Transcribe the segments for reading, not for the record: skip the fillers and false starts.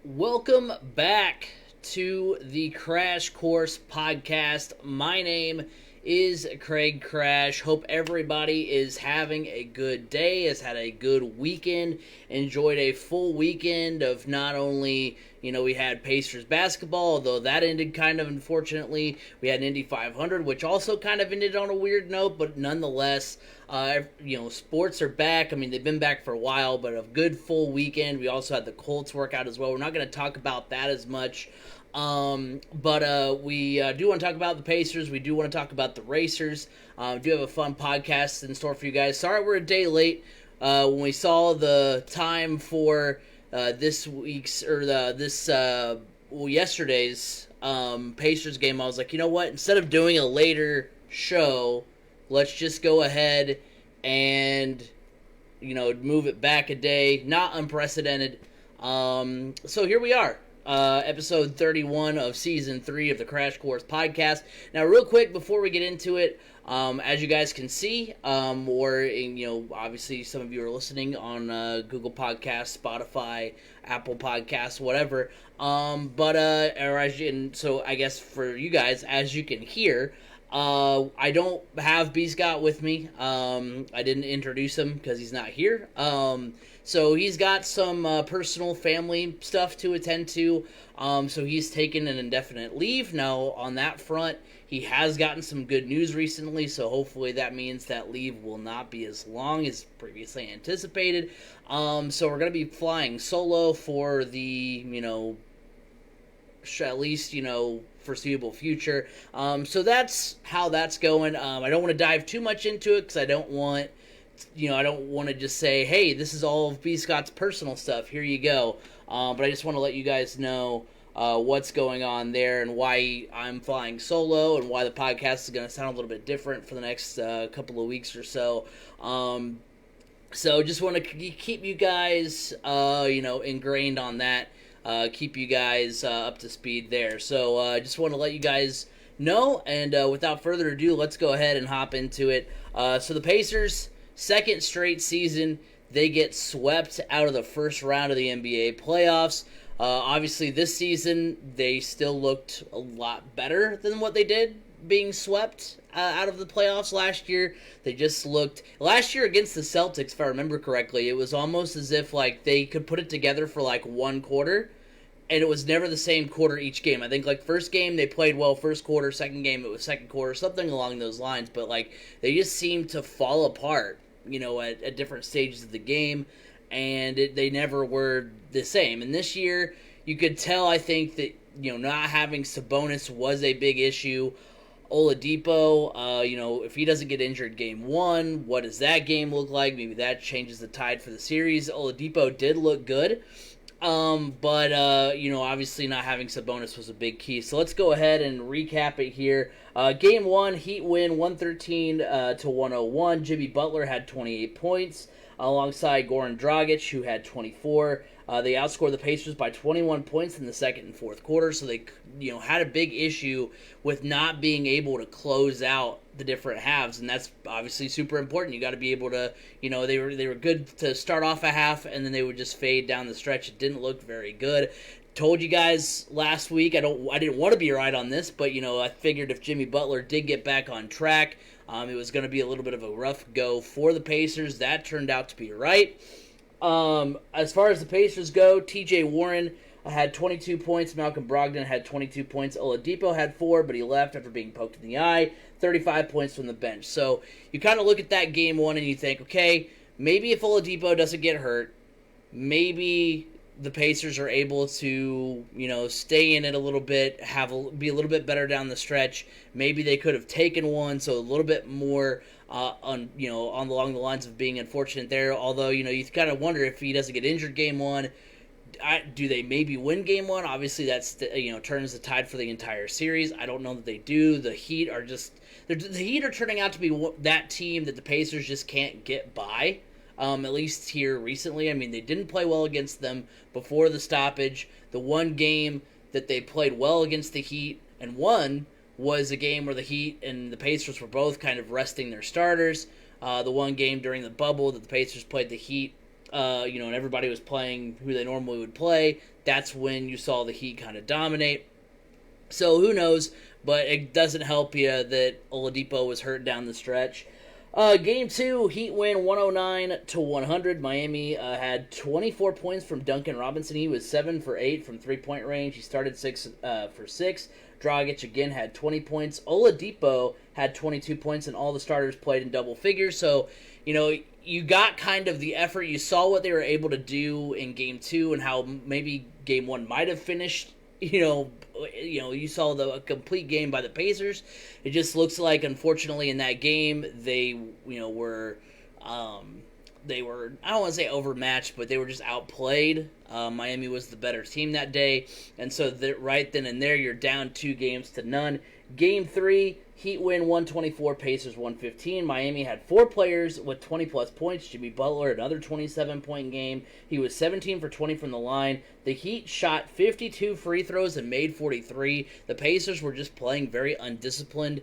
Welcome back to the Crash Course Podcast. My name is Craig Crash. Hope everybody is having a good day, has had a good weekend, enjoyed a full weekend of not only, we had Pacers basketball, although that ended kind of unfortunately. We had an Indy 500, which also kind of ended on a weird note, but nonetheless, sports are back. I mean, they've been back for a while, but a good full weekend. We also had the Colts workout as well. We're not going to talk about that as much. But we do want to talk about the Pacers. We do want to talk about the Racers. We do have a fun podcast in store for you guys. Sorry we're a day late. When we saw the time for yesterday's Pacers game, I was like, you know what? Instead of doing a later show, let's just go ahead and move it back a day. Not unprecedented. So here we are. Episode 31 of Season 3 of the Crash Course Podcast. Now, real quick, before we get into it, as you guys can see, obviously some of you are listening on Google Podcasts, Spotify, Apple Podcasts, whatever. So I guess for you guys, as you can hear, I don't have B. Scott with me. I didn't introduce him because he's not here. So he's got some personal family stuff to attend to. So he's taken an indefinite leave. Now, on that front, he has gotten some good news recently. So hopefully that means that leave will not be as long as previously anticipated. So we're going to be flying solo for the, at least, foreseeable future. So that's how that's going. I don't want to dive too much into it because I don't want to just say, hey, this is all of B. Scott's personal stuff. Here you go. But I just want to let you guys know what's going on there and why I'm flying solo and why the podcast is going to sound a little bit different for the next couple of weeks or so. So just want to keep you guys, ingrained on that. Keep you guys up to speed there. So I just want to let you guys know. And without further ado, let's go ahead and hop into it. So the Pacers, second straight season, they get swept out of the first round of the NBA playoffs. Obviously, this season, they still looked a lot better than what they did being swept out of the playoffs last year. They just looked... Last year against the Celtics, if I remember correctly, it was almost as if they could put it together for one quarter, and it was never the same quarter each game. I think first game they played well first quarter, second game it was second quarter, something along those lines. But they just seemed to fall apart, at different stages of the game, and they never were the same. And this year, you could tell, I think, that not having Sabonis was a big issue. Oladipo, if he doesn't get injured game one, what does that game look like? Maybe that changes the tide for the series. Oladipo did look good. But obviously not having Sabonis was a big key. So let's go ahead and recap it here. Game 1, Heat win 113 to 101. Jimmy Butler had 28 points alongside Goran Dragic, who had 24. They outscored the Pacers by 21 points in the second and fourth quarter, so they had a big issue with not being able to close out the different halves, and that's obviously super important. You got to be able to, they were good to start off a half, and then they would just fade down the stretch. It didn't look very good. Told you guys last week I didn't want to be right on this, but I figured if Jimmy Butler did get back on track, it was going to be a little bit of a rough go for the Pacers. That turned out to be right. As far as the Pacers go, TJ Warren had 22 points. Malcolm Brogdon had 22 points. Oladipo had 4, but he left after being poked in the eye. 35 points from the bench. So you kind of look at that game one and you think, okay, maybe if Oladipo doesn't get hurt, maybe the Pacers are able to, stay in it a little bit, be a little bit better down the stretch. Maybe they could have taken one, so a little bit more along the lines of being unfortunate there. Although, you kind of wonder if he doesn't get injured game one, do they maybe win game one? Obviously, that's turns the tide for the entire series. I don't know that they do. The Heat are turning out to be that team that the Pacers just can't get by. At least here recently. I mean, they didn't play well against them before the stoppage. The one game that they played well against the Heat and won was a game where the Heat and the Pacers were both kind of resting their starters. The one game during the bubble that the Pacers played the Heat and everybody was playing who they normally would play, that's when you saw the Heat kind of dominate. So who knows? But it doesn't help you that Oladipo was hurt down the stretch. Game 2, Heat win 109-100. Miami had 24 points from Duncan Robinson. He was 7 for 8 from three-point range. He started 6 for 6. Dragic again had 20 points. Oladipo had 22 points, and all the starters played in double figures. So, you got kind of the effort. You saw what they were able to do in Game 2 and how maybe Game 1 might have finished. You saw the complete game by the Pacers. It just looks like, unfortunately, in that game, they were I don't want to say overmatched, but they were just outplayed. Miami was the better team that day, and so right then and there, you're down 2-0. Game 3, Heat win 124, Pacers 115. Miami had 4 players with 20-plus points. Jimmy Butler, another 27-point game. He was 17 for 20 from the line. The Heat shot 52 free throws and made 43. The Pacers were just playing very undisciplined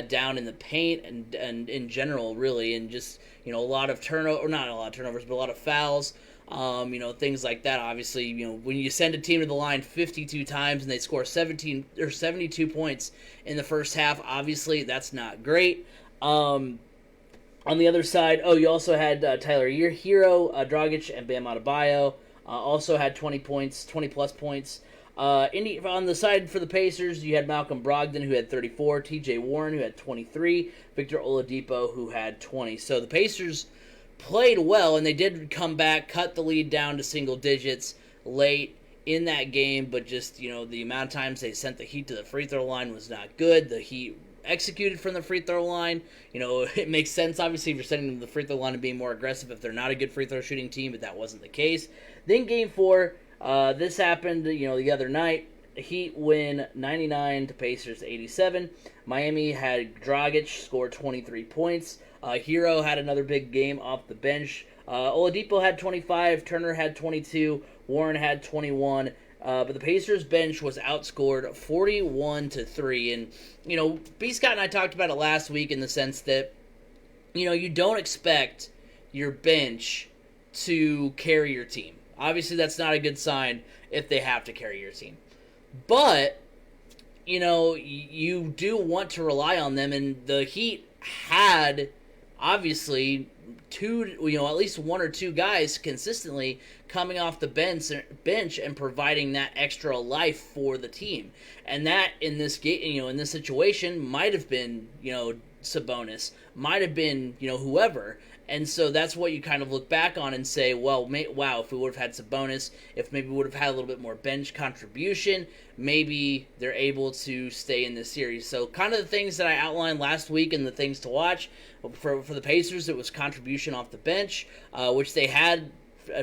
down in the paint and in general, really, and just, a lot of turnover, or not a lot of turnovers, but a lot of fouls. Things like that. Obviously, when you send a team to the line 52 times and they score 17 or 72 points in the first half, obviously that's not great. On the other side, you also had Tyler Hero, Dragic, and Bam Adebayo also had 20 plus points. On the side for the Pacers, you had Malcolm Brogdon, who had 34, T.J. Warren, who had 23, Victor Oladipo, who had 20. So the Pacers played well, and they did come back, cut the lead down to single digits late in that game, but just, the amount of times they sent the Heat to the free throw line was not good. The Heat executed from the free throw line. It makes sense, obviously, if you're sending them to the free throw line and being more aggressive if they're not a good free throw shooting team, but that wasn't the case. Then Game 4, this happened, the other night. Heat win 99 to Pacers 87. Miami had Dragic score 23 points. Hero had another big game off the bench. Oladipo had 25. Turner had 22. Warren had 21. But the Pacers bench was outscored 41-3. And, B. Scott and I talked about it last week in the sense that, you don't expect your bench to carry your team. Obviously, that's not a good sign if they have to carry your team. But, you do want to rely on them, and the Heat had, obviously, at least 1 or 2 guys consistently coming off the bench and providing that extra life for the team. And that, in this game, in this situation, might have been, Sabonis, might have been, whoever. And so that's what you kind of look back on and say, well, wow, if we would have had Sabonis, if maybe we would have had a little bit more bench contribution, maybe they're able to stay in this series. So kind of the things that I outlined last week and the things to watch. For the Pacers, it was contribution off the bench, which they had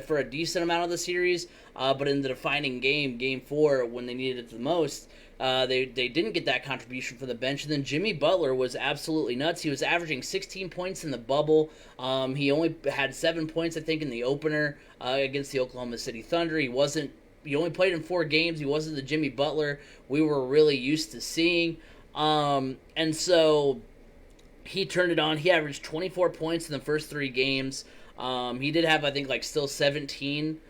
for a decent amount of the series. But in the defining game, Game 4, when they needed it the most, they didn't get that contribution from the bench. And then Jimmy Butler was absolutely nuts. He was averaging 16 points in the bubble. He only had 7 points, I think, in the opener against the Oklahoma City Thunder. He only played in 4 games. He wasn't the Jimmy Butler we were really used to seeing. And so he turned it on. He averaged 24 points in the first 3 games. He did have, I think, still 17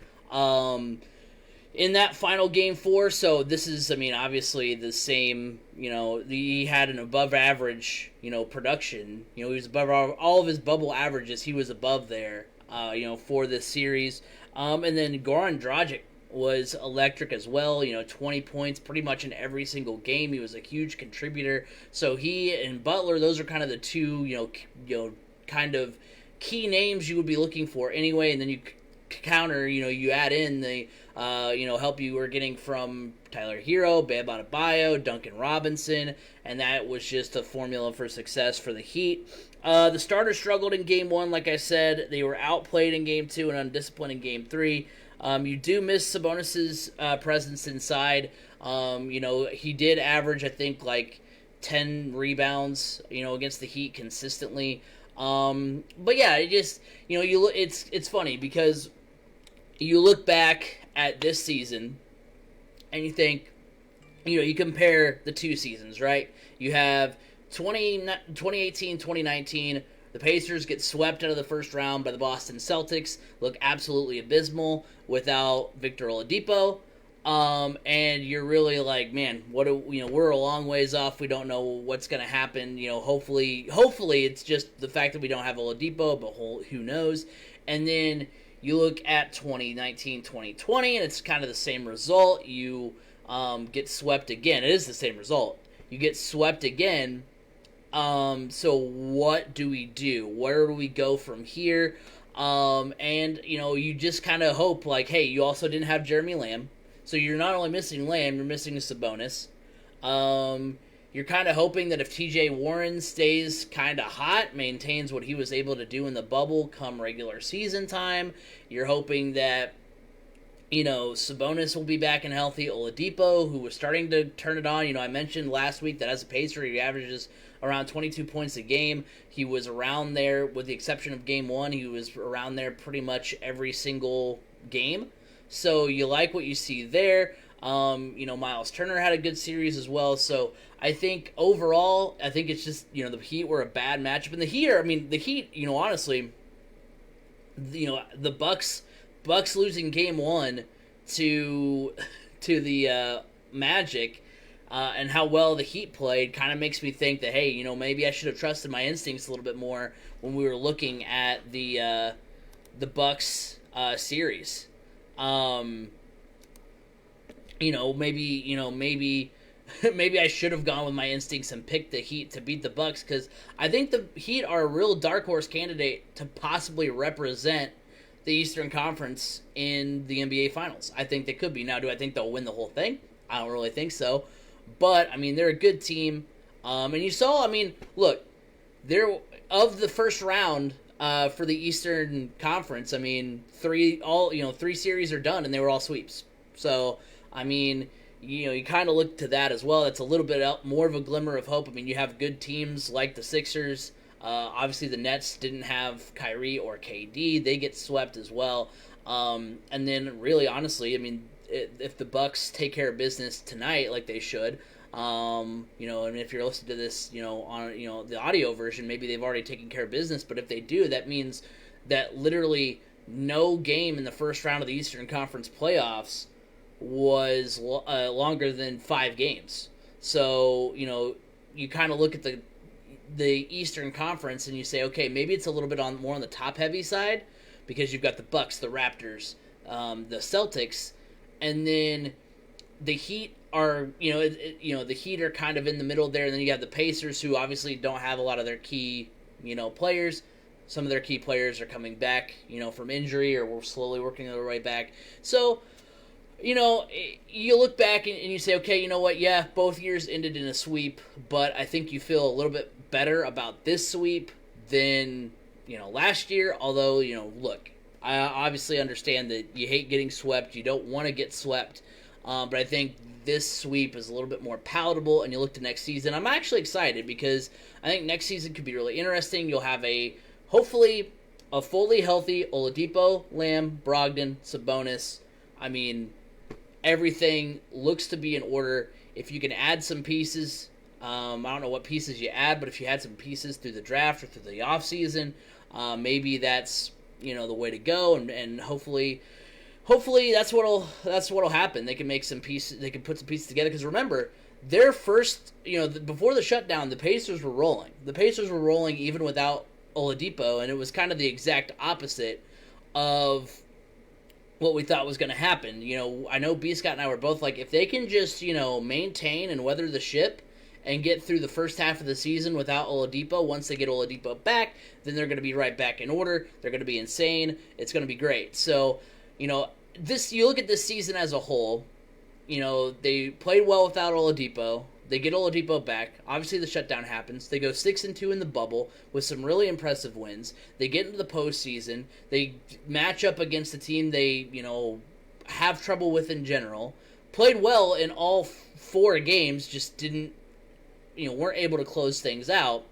in that final Game 4. So this is, obviously the same, he had an above average, production. He was above all of his bubble averages. He was above there, for this series. And then Goran Dragic was electric as well, 20 points pretty much in every single game. He was a huge contributor. So he and Butler, those are kind of the two, kind of key names you would be looking for anyway. And then you counter, you add in the, help you were getting from Tyler Hero, Bam Adebayo, Duncan Robinson, and that was just a formula for success for the Heat. The starters struggled in Game 1, like I said. They were outplayed in Game 2 and undisciplined in Game 3. You do miss Sabonis' presence inside. He did average, I think, 10 rebounds, against the Heat consistently. But yeah, it just, it's funny because you look back at this season and you think, you compare the 2 seasons, right? You have 2018, 2019, The Pacers get swept out of the first round by the Boston Celtics, look absolutely abysmal without Victor Oladipo. And you're really like, man, we're a long ways off. We don't know what's going to happen. Hopefully it's just the fact that we don't have Oladipo, but who knows? And then you look at 2019, 2020, and it's kind of the same result. You get swept again. It is the same result. You get swept again. So what do we do? Where do we go from here? And you just kind of hope, like, hey, you also didn't have Jeremy Lamb. So you're not only missing Lamb, you're missing a Sabonis. You're kind of hoping that if TJ Warren stays kind of hot, maintains what he was able to do in the bubble come regular season time, you're hoping that, Sabonis will be back and healthy. Oladipo, who was starting to turn it on. I mentioned last week that as a Pacer, he averages around 22 points a game. He was around there, with the exception of game one, he was around there pretty much every single game. So you like what you see there. Miles Turner had a good series as well. So I think overall, it's just, the Heat were a bad matchup. And the Heat, honestly, the Bucks losing game one to the Magic, and how well the Heat played kind of makes me think that, hey, maybe I should have trusted my instincts a little bit more when we were looking at the Bucks series. Maybe I should have gone with my instincts and picked the Heat to beat the Bucks, because I think the Heat are a real dark horse candidate to possibly represent the Eastern Conference in the NBA Finals. I think they could be. Now, do I think they'll win the whole thing? I don't really think so. But, they're a good team. And you saw, look, they're of the first round for the Eastern Conference. Three series are done, and they were all sweeps. So, you kind of look to that as well. That's a little bit more of a glimmer of hope. You have good teams like the Sixers. Obviously, the Nets didn't have Kyrie or KD. They get swept as well. And then, really, honestly, if the Bucks take care of business tonight, like they should, and if you're listening to this, on the audio version, maybe they've already taken care of business. But if they do, that means that literally no game in the first round of the Eastern Conference playoffs was longer than 5 games. So, you kind of look at the Eastern Conference and you say, okay, maybe it's a little bit more on the top-heavy side, because you've got the Bucks, the Raptors, the Celtics, and then the Heat are, the Heat are kind of in the middle there, and then you have the Pacers, who obviously don't have a lot of their key, players. Some of their key players are coming back, from injury, or we're slowly working their way back. So, you look back and you say, okay, you know what? Yeah, both years ended in a sweep, but I think you feel a little bit better about this sweep than, last year. Although, look, I obviously understand that you hate getting swept. You don't want to get swept. But I think this sweep is a little bit more palatable, and you look to next season. I'm actually excited because I think next season could be really interesting. You'll have hopefully a fully healthy Oladipo, Lamb, Brogdon, Sabonis. Everything looks to be in order. If you can add some pieces, I don't know what pieces you add, but if you had some pieces through the draft or through the offseason, maybe that's the way to go, and hopefully that's what'll happen. They can make some pieces. They can put some pieces together, because remember, their first, before the shutdown, the Pacers were rolling. The Pacers were rolling even without Oladipo, and it was kind of the exact opposite of what we thought was going to happen. I know B. Scott and I were both like, if they can just, maintain and weather the ship and get through the first half of the season without Oladipo, once they get Oladipo back, then they're going to be right back in order. They're going to be insane. It's going to be great. So, you look at this season as a whole, they played well without Oladipo. They get Oladipo back. Obviously, the shutdown happens. They go 6-2 in the bubble with some really impressive wins. They get into the postseason. They match up against a team they, have trouble with in general. Played well in all 4 games, just didn't, weren't able to close things out.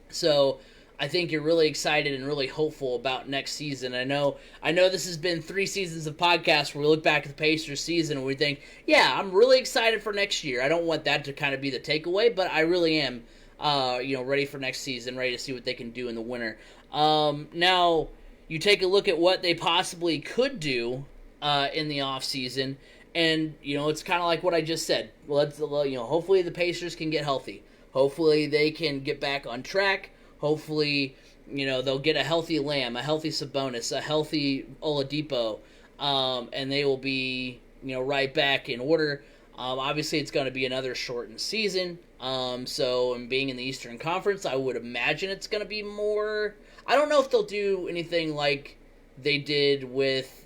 So I think you're really excited and really hopeful about next season. I know this has been 3 seasons of podcasts where we look back at the Pacers season and we think, yeah, I'm really excited for next year. I don't want that to kind of be the takeaway, but I really am ready for next season, ready to see what they can do in the winter. Now, you take a look at what they possibly could do in the offseason, and, it's kind of like what I just said. Hopefully the Pacers can get healthy. Hopefully they can get back on track. Hopefully, they'll get a healthy Lamb, a healthy Sabonis, a healthy Oladipo, and they will be, right back in order. Obviously, it's going to be another shortened season. And being in the Eastern Conference, I would imagine it's going to be more. I don't know if they'll do anything like they did with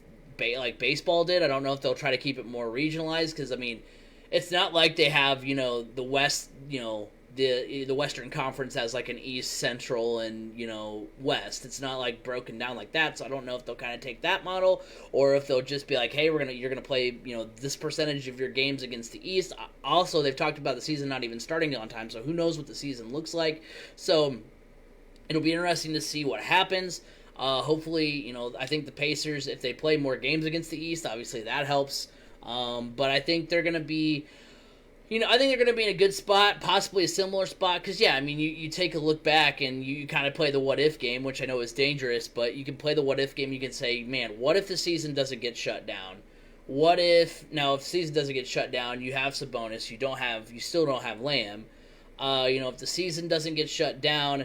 like baseball did. I don't know if they'll try to keep it more regionalized because it's not like they have the West, the Western Conference has like an East, Central, and West. It's not like broken down like that. So I don't know if they'll kind of take that model or if they'll just be like, hey, you're gonna play this percentage of your games against the East. Also, they've talked about the season not even starting on time, so who knows what the season looks like. So it'll be interesting to see what happens. Hopefully, I think the Pacers, if they play more games against the East, obviously that helps. But I think they're going to be, in a good spot, possibly a similar spot. Because, you take a look back and you kind of play the what-if game, which I know is dangerous. But you can play the what-if game. You can say, man, what if the season doesn't get shut down? If the season doesn't get shut down, you have Sabonis, you still don't have Lamb. If the season doesn't get shut down,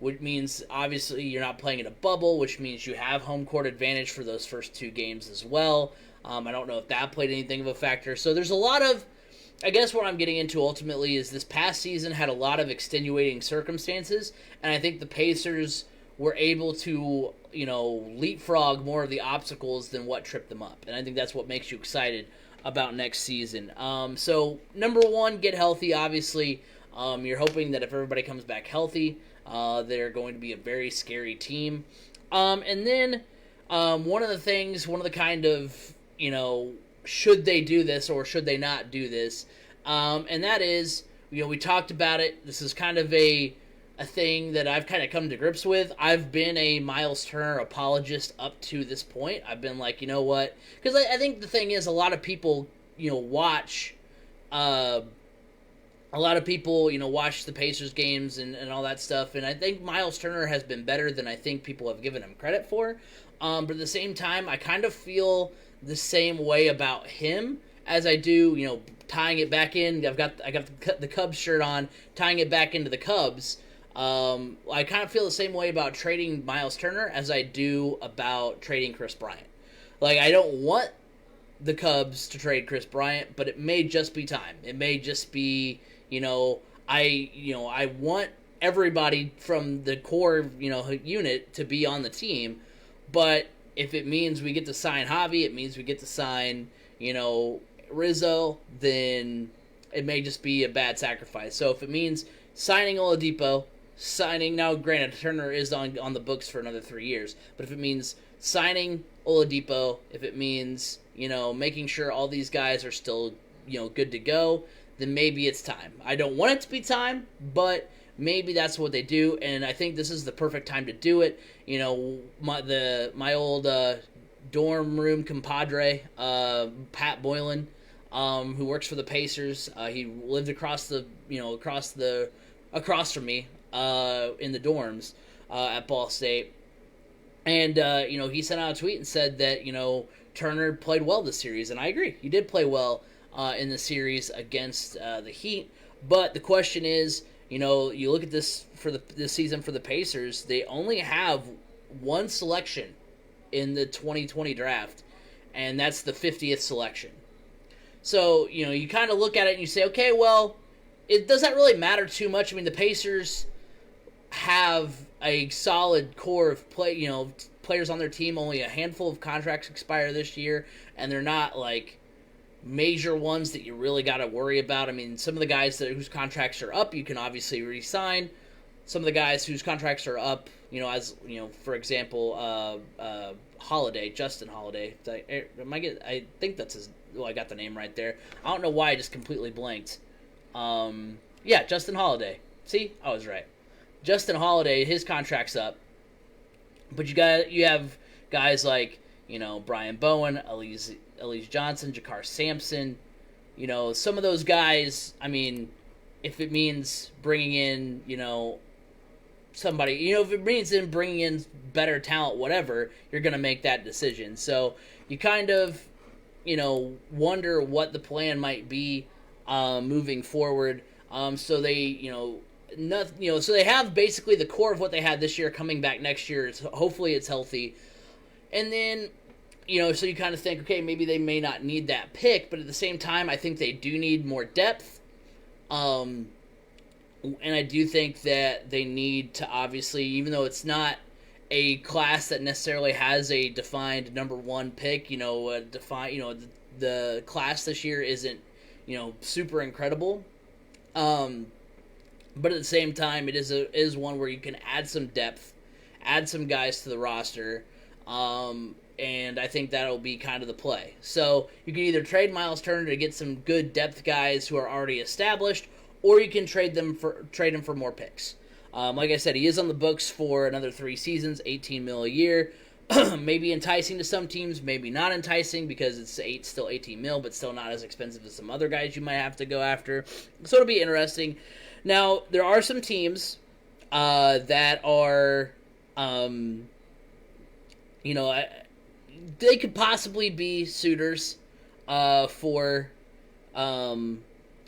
which means obviously you're not playing in a bubble, which means you have home court advantage for those first two games as well. I don't know if that played anything of a factor. So there's a lot of, I guess what I'm getting into ultimately is this past season had a lot of extenuating circumstances, and I think the Pacers were able to, leapfrog more of the obstacles than what tripped them up. And I think that's what makes you excited about next season. So number one, get healthy, obviously. You're hoping that if everybody comes back healthy, they're going to be a very scary team. And then one of the kind of, should they do this or should they not do this? And that is, we talked about it. This is kind of a thing that I've kind of come to grips with. I've been a Miles Turner apologist up to this point. I've been like, you know what? Because I think the thing is a lot of people, watch watch the Pacers games and all that stuff, and I think Miles Turner has been better than I think people have given him credit for. But at the same time, I kind of feel the same way about him as I do, tying it back in. I got the Cubs shirt on, tying it back into the Cubs. I kind of feel the same way about trading Miles Turner as I do about trading Chris Bryant. Like, I don't want the Cubs to trade Chris Bryant, but it may just be time. It may just be, I want everybody from the core, unit to be on the team, but if it means we get to sign Javi, it means we get to sign, Rizzo, then it may just be a bad sacrifice. So if it means signing Oladipo, now granted Turner is on the books for another 3 years, but if it means signing Oladipo, if it means, making sure all these guys are still, good to go, then maybe it's time. I don't want it to be time, but maybe that's what they do, and I think this is the perfect time to do it. My old dorm room compadre, Pat Boylan, who works for the Pacers. He lived across from me in the dorms at Ball State, and he sent out a tweet and said that Turner played well this series, and I agree. He did play well in the series against the Heat, but the question is, you look at this this season for the Pacers, they only have one selection in the 2020 draft, and that's the 50th selection. So, you kind of look at it and you say, okay, well, does that really matter too much? I mean, the Pacers have a solid core of players on their team. Only a handful of contracts expire this year, and they're not like major ones that you really got to worry about. I mean, some of the guys whose contracts are up, you can obviously re-sign. Some of the guys whose contracts are up, for example, Justin Holiday. I think that's his. Well, I got the name right there. I don't know why I just completely blanked. Justin Holiday. See, I was right. Justin Holiday, his contract's up, but you have guys like Brian Bowen, Elise Johnson, Jakar Sampson. Some of those guys. I mean, if it means bringing in, somebody, if it means in bringing in better talent, whatever, you're going to make that decision. So you kind of, wonder what the plan might be moving forward. So they, so they have basically the core of what they had this year coming back next year. Hopefully it's healthy. And then, so you kind of think, okay, maybe they may not need that pick, but at the same time, I think they do need more depth. And I do think that they need to, obviously, even though it's not a class that necessarily has a defined number one pick, the class this year isn't, super incredible. But at the same time, it is one where you can add some depth, add some guys to the roster, and I think that'll be kind of the play. So you can either trade Miles Turner to get some good depth guys who are already established, or you can trade him for more picks. Like I said, he is on the books for another 3 seasons, $18 million a year. Maybe enticing to some teams, maybe not enticing because it's still $18 million, but still not as expensive as some other guys you might have to go after. So it'll be interesting. Now, there are some teams that are, they could possibly be suitors for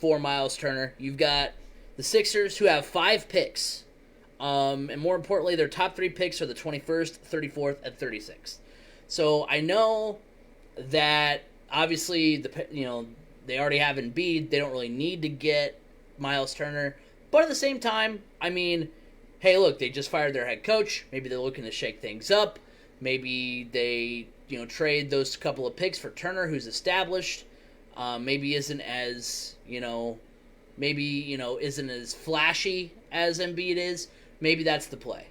Miles Turner. You've got the Sixers, who have 5 picks. And more importantly, their top 3 picks are the 21st, 34th, and 36th. So I know that obviously they already have Embiid. They don't really need to get Miles Turner. But at the same time, I mean, hey, look, they just fired their head coach. Maybe they're looking to shake things up. Maybe they trade those couple of picks for Turner, who's established. Maybe isn't as isn't as flashy as Embiid is. Maybe that's the play.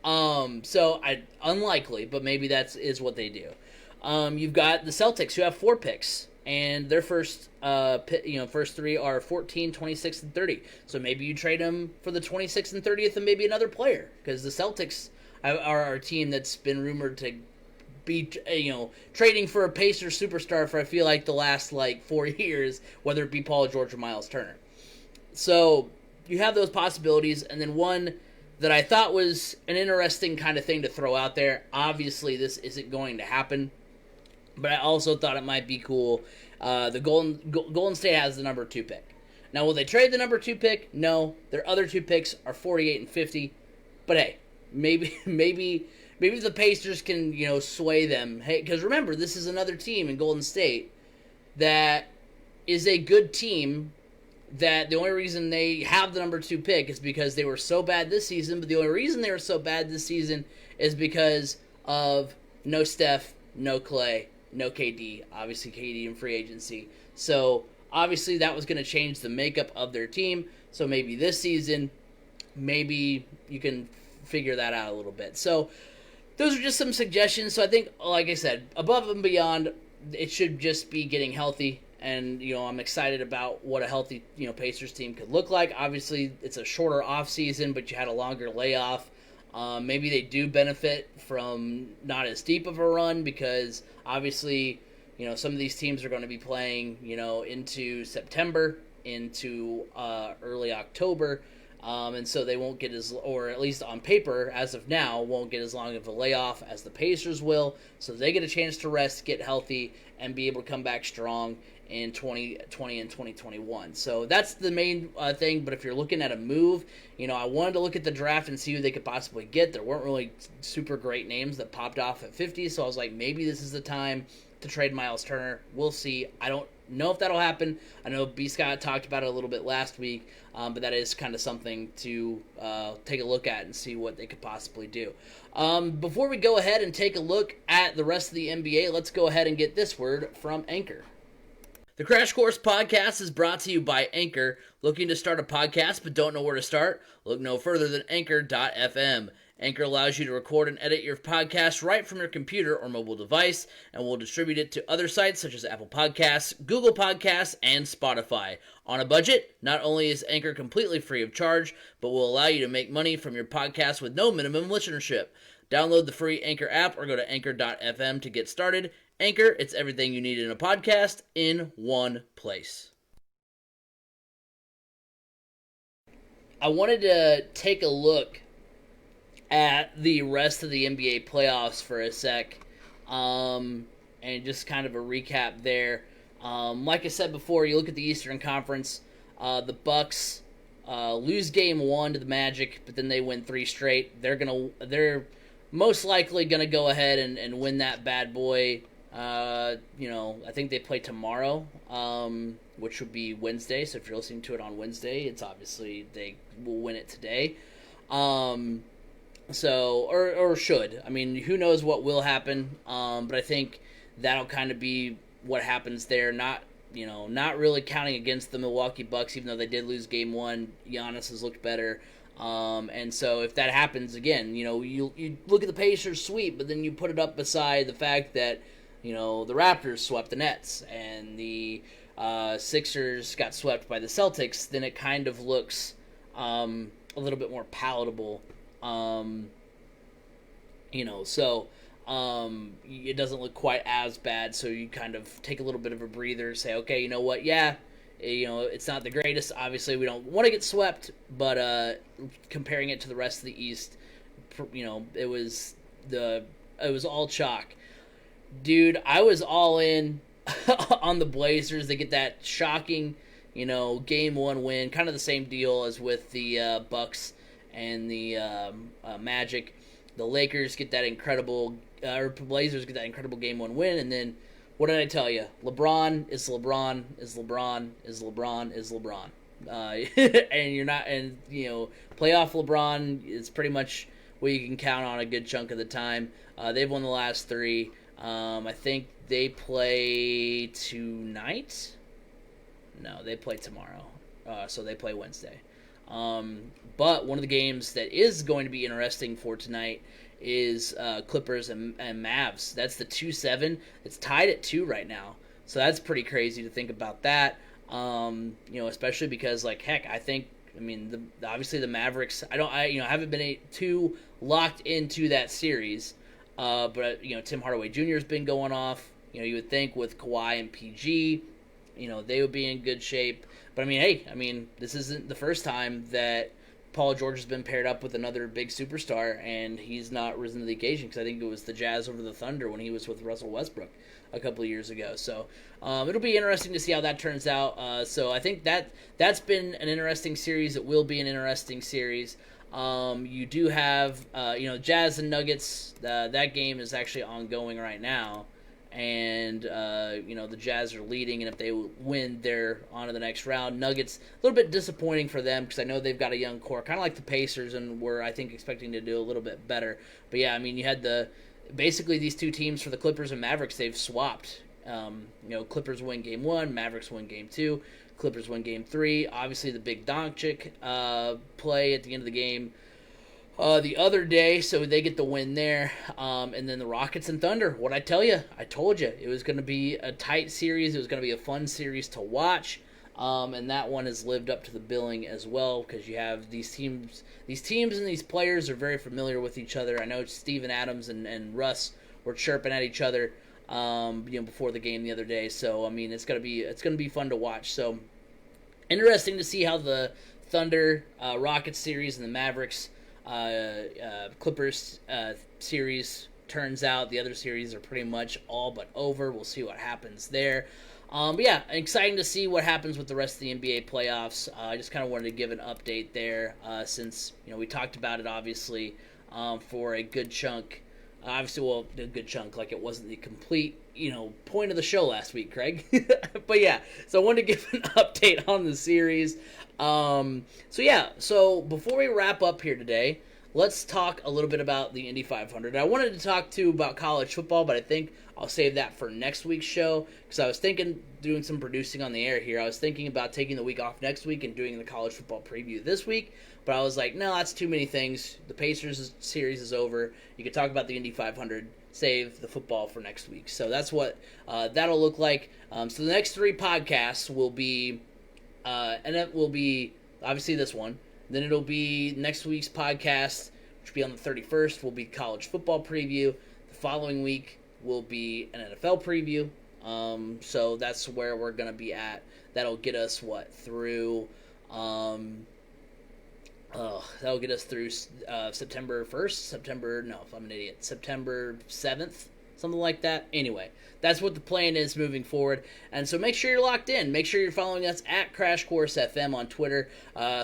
Unlikely, but maybe is what they do. You've got the Celtics, who have 4 picks, and their first 3 are 14, 26, and 30. So maybe you trade them for the 26th and 30th and maybe another player, because the Celtics are a team that's been rumored to be, trading for a Pacers superstar for, I feel like, the last 4 years, whether it be Paul George or Miles Turner. So you have those possibilities, and then one that I thought was an interesting kind of thing to throw out there. Obviously, this isn't going to happen, but I also thought it might be cool. The Golden State has the number 2 pick. Now, will they trade the number 2 pick? No. Their other 2 picks are 48 and 50. But hey, maybe the Pacers can sway them. Hey, because remember, this is another team in Golden State that is a good team. That the only reason they have the number 2 pick is because they were so bad this season, but the only reason they were so bad this season is because of no Steph, no Clay, no KD, obviously KD in free agency. So obviously that was going to change the makeup of their team. So maybe this season, maybe you can figure that out a little bit. So those are just some suggestions. So I think, like I said, above and beyond, it should just be getting healthy. And, I'm excited about what a healthy, Pacers team could look like. Obviously, it's a shorter off season, but you had a longer layoff. Maybe they do benefit from not as deep of a run because, obviously, some of these teams are going to be playing, into September, into early October. And so they won't get or at least on paper, as of now, won't get as long of a layoff as the Pacers will. So they get a chance to rest, get healthy, and be able to come back strong in 2020 and 2021. So that's the main thing. But if you're looking at a move, I wanted to look at the draft and see who they could possibly get. There weren't really super great names that popped off at 50, so I was like, maybe this is the time to trade Miles Turner. We'll see. I don't know if that'll happen. I know B. Scott talked about it a little bit last week, but that is kind of something to take a look at and see what they could possibly do. Before we go ahead and take a look at the rest of the NBA, let's go ahead and get this word from Anchor. The Crash Course Podcast is brought to you by Anchor. Looking to start a podcast but don't know where to start? Look no further than Anchor.fm. Anchor allows you to record and edit your podcast right from your computer or mobile device and will distribute it to other sites such as Apple Podcasts, Google Podcasts, and Spotify. On a budget, not only is Anchor completely free of charge, but will allow you to make money from your podcast with no minimum listenership. Download the free Anchor app or go to Anchor.fm to get started. Anchor, it's everything you need in a podcast in one place. I wanted to take a look at the rest of the NBA playoffs for a sec, and just kind of a recap there. Like I said before, you look at the Eastern Conference. The Bucks lose Game 1 to the Magic, but then they win 3 straight. They're most likely gonna go ahead and win that bad boy. I think they play tomorrow, which would be Wednesday. So if you're listening to it on Wednesday, it's obviously they will win it today. Or should. I mean, who knows what will happen? But I think that'll kind of be what happens there. Not really counting against the Milwaukee Bucks, even though they did lose Game 1. Giannis has looked better. And so if that happens again, you look at the Pacers sweep, but then you put it up beside the fact that, the Raptors swept the Nets and the Sixers got swept by the Celtics, then it kind of looks a little bit more palatable. It doesn't look quite as bad, so you kind of take a little bit of a breather, say, okay, you know what, it's not the greatest. Obviously, we don't want to get swept, but comparing it to the rest of the East, it was all chalk. Dude, I was all in on the Blazers. They get that shocking, Game 1 win, kind of the same deal as with the Bucks and the Magic. The Lakers get that incredible, Blazers get that incredible Game 1 win, and then what did I tell you? LeBron is LeBron is LeBron is LeBron is LeBron. And you're not, and playoff LeBron is pretty much what you can count on a good chunk of the time. They've won the last 3. I think they play tonight. No, they play tomorrow. So they play Wednesday. But one of the games that is going to be interesting for tonight is Clippers and Mavs. That's the 2-7. It's tied at 2 right now. So that's pretty crazy to think about that. Especially because, obviously the Mavericks, I haven't been too locked into that series. But Tim Hardaway Jr. has been going off. You would think with Kawhi and PG, they would be in good shape. But this isn't the first time that Paul George has been paired up with another big superstar, and he's not risen to the occasion, because I think it was the Jazz over the Thunder when he was with Russell Westbrook a couple of years ago. So it'll be interesting to see how that turns out. So I think that's been an interesting series. It will be an interesting series. You do have, Jazz and Nuggets. That game is actually ongoing right now. And, the Jazz are leading, and if they win, they're on to the next round. Nuggets, a little bit disappointing for them, because I know they've got a young core, kind of like the Pacers, and we're, I think, expecting to do a little bit better. But, yeah, you had basically these two teams for the Clippers and Mavericks, they've swapped. Clippers win Game 1, Mavericks win Game 2, Clippers win Game 3. Obviously, the big Doncic play at the end of the game the other day, so they get the win there. And then the Rockets and Thunder. What I tell you? I told you. It was going to be a tight series. It was going to be a fun series to watch. And that one has lived up to the billing as well, because you have these teams and these players are very familiar with each other. I know Steven Adams and Russ were chirping at each other before the game the other day. So it's gonna be fun to watch. So interesting to see how the Thunder Rockets series and the Mavericks Clippers series turns out. The other series are pretty much all but over. We'll see what happens there. But yeah, exciting to see what happens with the rest of the NBA playoffs. I just kind of wanted to give an update there, since we talked about it obviously for a good chunk. Obviously, a good chunk, like it wasn't the complete point of the show last week, Craig. But yeah, so I wanted to give an update on the series. So before we wrap up here today, let's talk a little bit about the Indy 500. I wanted to talk too about college football, but I think I'll save that for next week's show, because I was thinking, doing some producing on the air here, I was thinking about taking the week off next week and doing the college football preview this week, but I was like, no, that's too many things. The Pacers series is over. You could talk about the Indy 500, save the football for next week. So that's what that'll look like. So the next 3 podcasts will be, and it will be obviously this one. Then it'll be next week's podcast, which will be on the 31st, will be college football preview. The following week will be an NFL preview. So that's where we're going to be at. That'll get us, through Oh, that'll get us through September 1st. No, I'm an idiot. September 7th, something like that. Anyway, that's what the plan is moving forward. And so make sure you're locked in. Make sure you're following us at Crash Course FM on Twitter.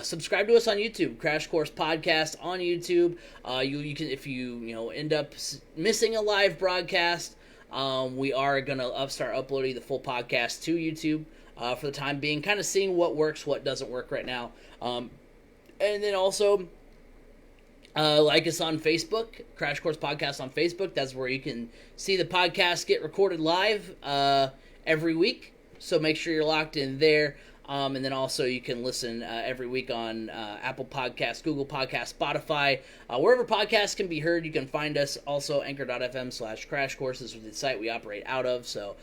Subscribe to us on YouTube, Crash Course Podcast on YouTube. You can, if you end up missing a live broadcast, we are gonna start uploading the full podcast to YouTube for the time being, kind of seeing what works, what doesn't work right now. And then also, like us on Facebook, Crash Course Podcast on Facebook. That's where you can see the podcast get recorded live every week. So make sure you're locked in there. And then also you can listen every week on Apple Podcasts, Google Podcasts, Spotify, wherever podcasts can be heard. You can find us also anchor.fm/Crash Course is the site we operate out of. So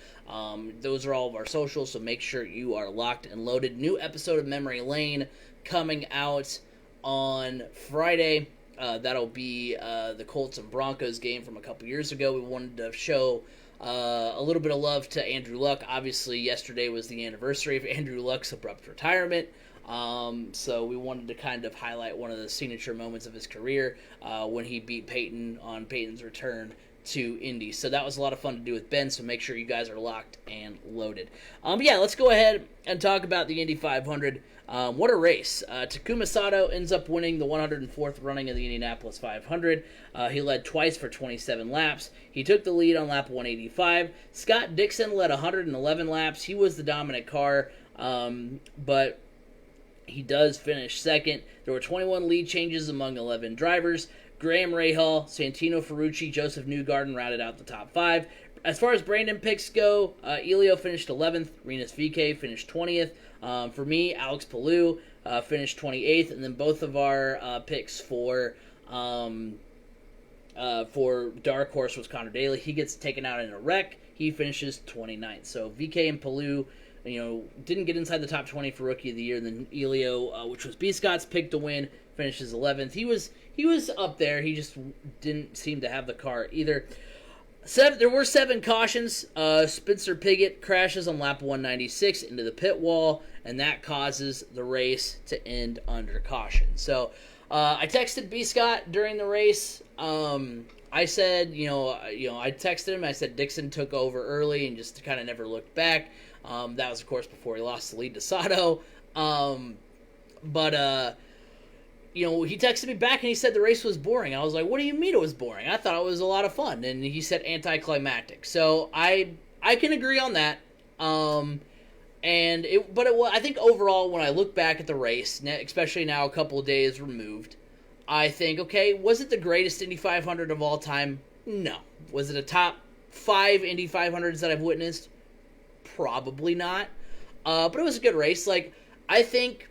those are all of our socials. So make sure you are locked and loaded. New episode of Memory Lane coming out on Friday. That'll be the Colts and Broncos game from a couple years ago. We wanted to show a little bit of love to Andrew Luck. Obviously, yesterday was the anniversary of Andrew Luck's abrupt retirement. So we wanted to kind of highlight one of the signature moments of his career when he beat Peyton on Peyton's return to Indy. So that was a lot of fun to do with Ben, so make sure you guys are locked and loaded. But yeah, let's go ahead and talk about the Indy 500. What a race. Takuma Sato ends up winning the 104th running of the Indianapolis 500. He led twice for 27 laps. He took the lead on lap 185. Scott Dixon led 111 laps. He was the dominant car, but he does finish second. There were 21 lead changes among 11 drivers. Graham Rahal, Santino Ferrucci, Joseph Newgarden rounded out the top 5. As far as Brandon picks go, Elio finished 11th. Rinus VeeKay finished 20th. For me, Alex Palou finished 28th. And then both of our picks for Dark Horse was Connor Daly. He gets taken out in a wreck. He finishes 29th. So VeeKay and Palou, didn't get inside the top 20 for Rookie of the Year. And then Elio, which was B. Scott's pick to win, finishes 11th. He was up there. He just didn't seem to have the car either. There were 7 cautions. Spencer Pigot crashes on lap 196 into the pit wall, and that causes the race to end under caution. So I texted B. Scott during the race. I said, I texted him. I said Dixon took over early and just kind of never looked back. That was, of course, before he lost the lead to Sato. He texted me back and he said the race was boring. I was like, what do you mean it was boring? I thought it was a lot of fun. And he said anticlimactic. So I can agree on that. I think overall, when I look back at the race, especially now a couple of days removed, I think, okay, was it the greatest Indy 500 of all time? No. Was it a top 5 Indy 500s that I've witnessed? Probably not. But it was a good race. I think,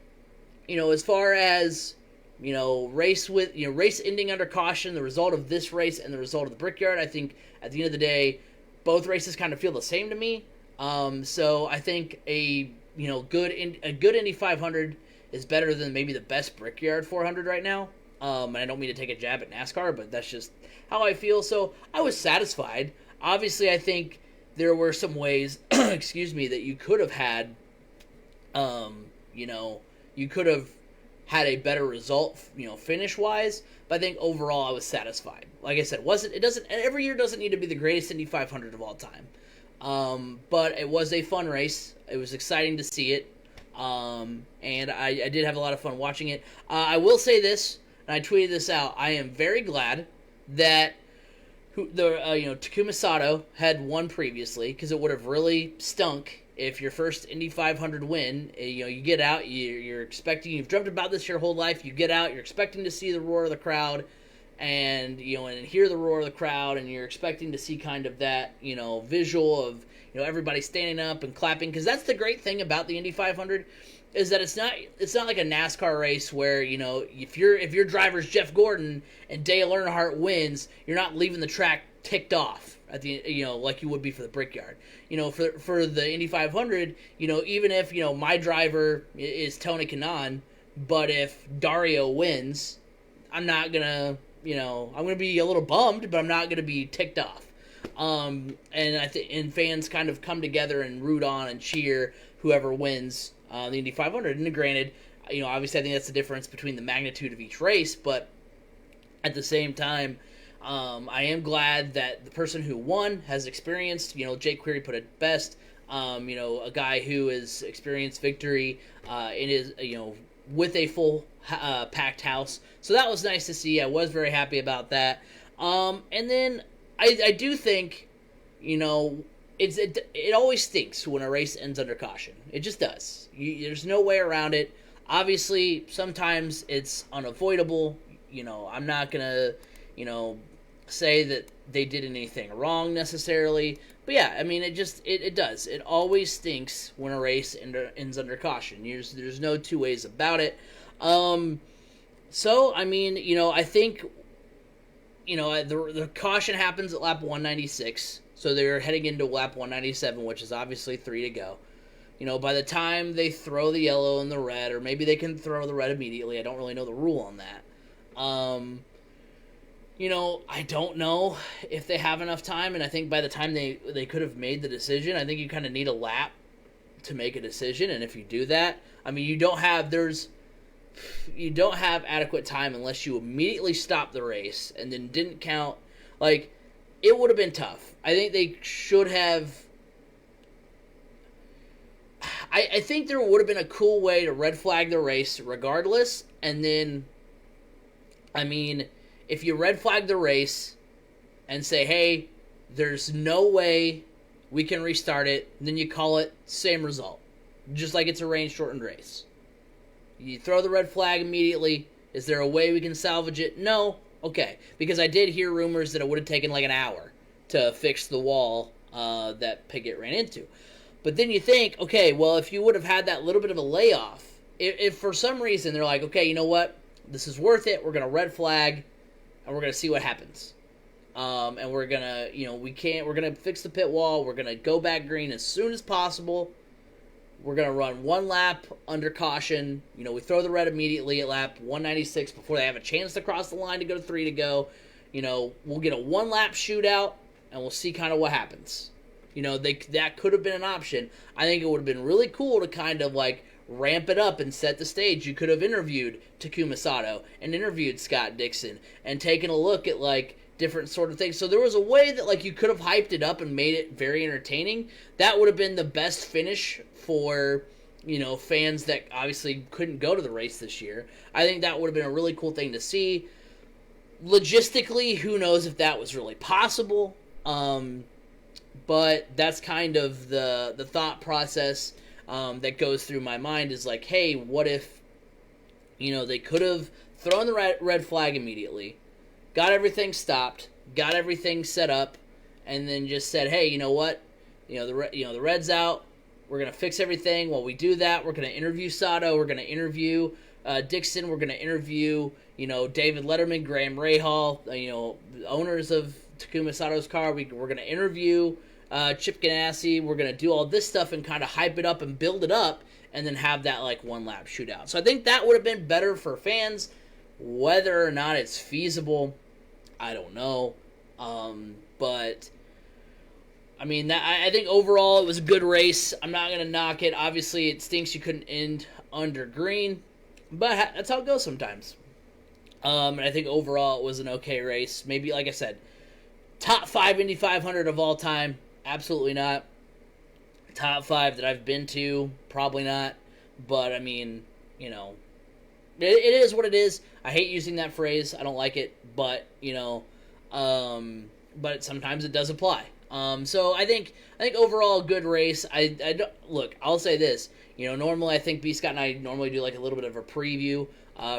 as far as race ending under caution, the result of this race and the result of the Brickyard, I think at the end of the day, both races kind of feel the same to me. So I think a good Indy 500 is better than maybe the best Brickyard 400 right now. And I don't mean to take a jab at NASCAR, but that's just how I feel. So I was satisfied. Obviously, I think there were some ways, excuse me, that you could have had, you could have had a better result, finish wise. But I think overall I was satisfied. Like I said, every year doesn't need to be the greatest Indy 500 of all time. But it was a fun race. It was exciting to see it. And I did have a lot of fun watching it. I will say this, and I tweeted this out. I am very glad that Takuma Sato had won previously, because it would have really stunk if your first Indy 500 win, you get out, you're expecting, you've dreamt about this your whole life, you get out, you're expecting to see the roar of the crowd, and hear the roar of the crowd, and you're expecting to see kind of that, visual of, everybody standing up and clapping, because that's the great thing about the Indy 500, is that it's not like a NASCAR race where, if your driver's Jeff Gordon and Dale Earnhardt wins, you're not leaving the track ticked off at the like you would be for the Brickyard. For the Indy 500, even if my driver is Tony Kanaan, but if Dario wins, I'm not gonna I'm gonna be a little bummed, but I'm not gonna be ticked off. And I think fans kind of come together and root on and cheer whoever wins the Indy 500. And granted, obviously I think that's the difference between the magnitude of each race, but at the same time, I am glad that the person who won has experienced, Jake Query put it best, a guy who has experienced victory in his, with a full packed house. So that was nice to see. I was very happy about that. And then I do think, it always stinks when a race ends under caution. It just does. There's no way around it. Obviously, sometimes it's unavoidable. I'm not going to, say that they did anything wrong necessarily. But yeah, I mean, it does. It always stinks when a race ends under caution. There's no two ways about it. So, I mean, I think, the caution happens at lap 196. So they're heading into lap 197, which is obviously 3 to go. By the time they throw the yellow and the red, or maybe they can throw the red immediately. I don't really know the rule on that. I don't know if they have enough time, and I think by the time they could have made the decision, I think you kind of need a lap to make a decision, and if you do that, I mean, you don't have adequate time unless you immediately stop the race and then didn't count. Like, it would have been tough. I think they should have. I think there would have been a cool way to red flag the race regardless, and then, I mean, if you red flag the race and say, hey, there's no way we can restart it, then you call it same result. Just like it's a rain-shortened race. You throw the red flag immediately. Is there a way we can salvage it? No. Okay. Because I did hear rumors that it would have taken like an hour to fix the wall that Piggott ran into. But then you think, okay, well, if you would have had that little bit of a layoff, if for some reason they're like, okay, you know what? This is worth it. We're going to red flag, and we're going to see what happens. And we're going to, we're going to fix the pit wall. We're going to go back green as soon as possible. We're going to run one lap under caution. We throw the red immediately at lap 196 before they have a chance to cross the line to go to 3 to go. We'll get a one-lap shootout, and we'll see kind of what happens. That could have been an option. I think it would have been really cool to kind of, ramp it up and set the stage. You could have interviewed Takuma Sato and interviewed Scott Dixon and taken a look at, different sort of things. So there was a way that, you could have hyped it up and made it very entertaining. That would have been the best finish for, fans that obviously couldn't go to the race this year. I think that would have been a really cool thing to see. Logistically, who knows if that was really possible. But that's kind of the thought process that goes through my mind is hey, what if, they could have thrown the red flag immediately, got everything stopped, got everything set up, and then just said, hey, you know what, the red's out, we're going to fix everything. While we do that, we're going to interview Sato, we're going to interview Dixon, we're going to interview, David Letterman, Graham Rahal, owners of Takuma Sato's car, we're going to interview Chip Ganassi. We're going to do all this stuff and kind of hype it up and build it up and then have that one-lap shootout. So I think that would have been better for fans. Whether or not it's feasible, I don't know. But, I mean, I think overall it was a good race. I'm not going to knock it. Obviously, it stinks you couldn't end under green. But that's how it goes sometimes. And I think overall it was an okay race. Maybe, like I said, top 5 Indy 500 of all time. Absolutely not. Top 5 that I've been to, probably not. But, I mean, it is what it is. I hate using that phrase. I don't like it. But, but sometimes it does apply. So I think overall a good race. I don't, look, I'll say this. Normally I think B. Scott and I normally do a little bit of a preview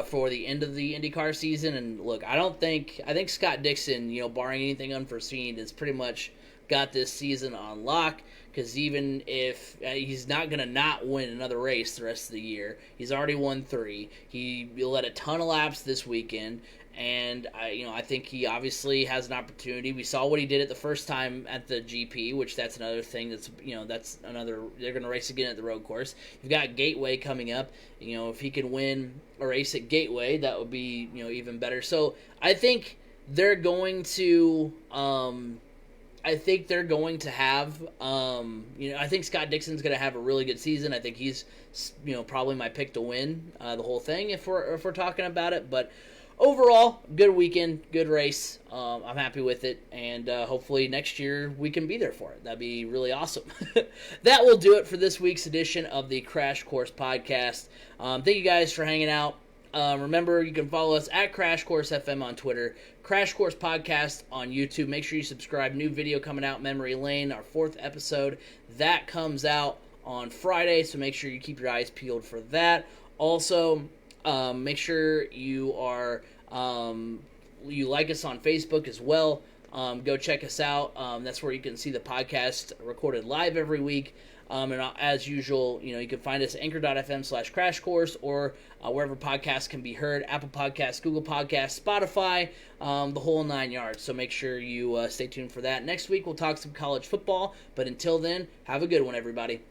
for the end of the IndyCar season. And look, I think Scott Dixon, barring anything unforeseen, has pretty much got this season on lock. Because even if he's not going to not win another race the rest of the year, he's already won 3. He led a ton of laps this weekend. And I think he obviously has an opportunity. We saw what he did at the first time at the GP, which that's another thing. That's another. They're going to race again at the road course. You've got Gateway coming up. If he can win a race at Gateway, that would be even better. So I think they're going to I think they're going to have, I think Scott Dixon's going to have a really good season. I think he's, probably my pick to win the whole thing if we're talking about it. But overall, good weekend, good race. I'm happy with it, and hopefully next year we can be there for it. That'd be really awesome. That will do it for this week's edition of the Crash Course Podcast. Thank you guys for hanging out. Remember, you can follow us at Crash Course FM on Twitter, Crash Course Podcast on YouTube. Make sure you subscribe. New video coming out, Memory Lane, our 4th episode. That comes out on Friday, so make sure you keep your eyes peeled for that. Also, make sure you are you like us on Facebook as well. Go check us out. That's where you can see the podcast recorded live every week. And as usual, you can find us at anchor.fm/Crash Course or wherever podcasts can be heard, Apple Podcasts, Google Podcasts, Spotify, the whole 9 yards. So make sure you stay tuned for that. Next week, we'll talk some college football. But until then, have a good one, everybody.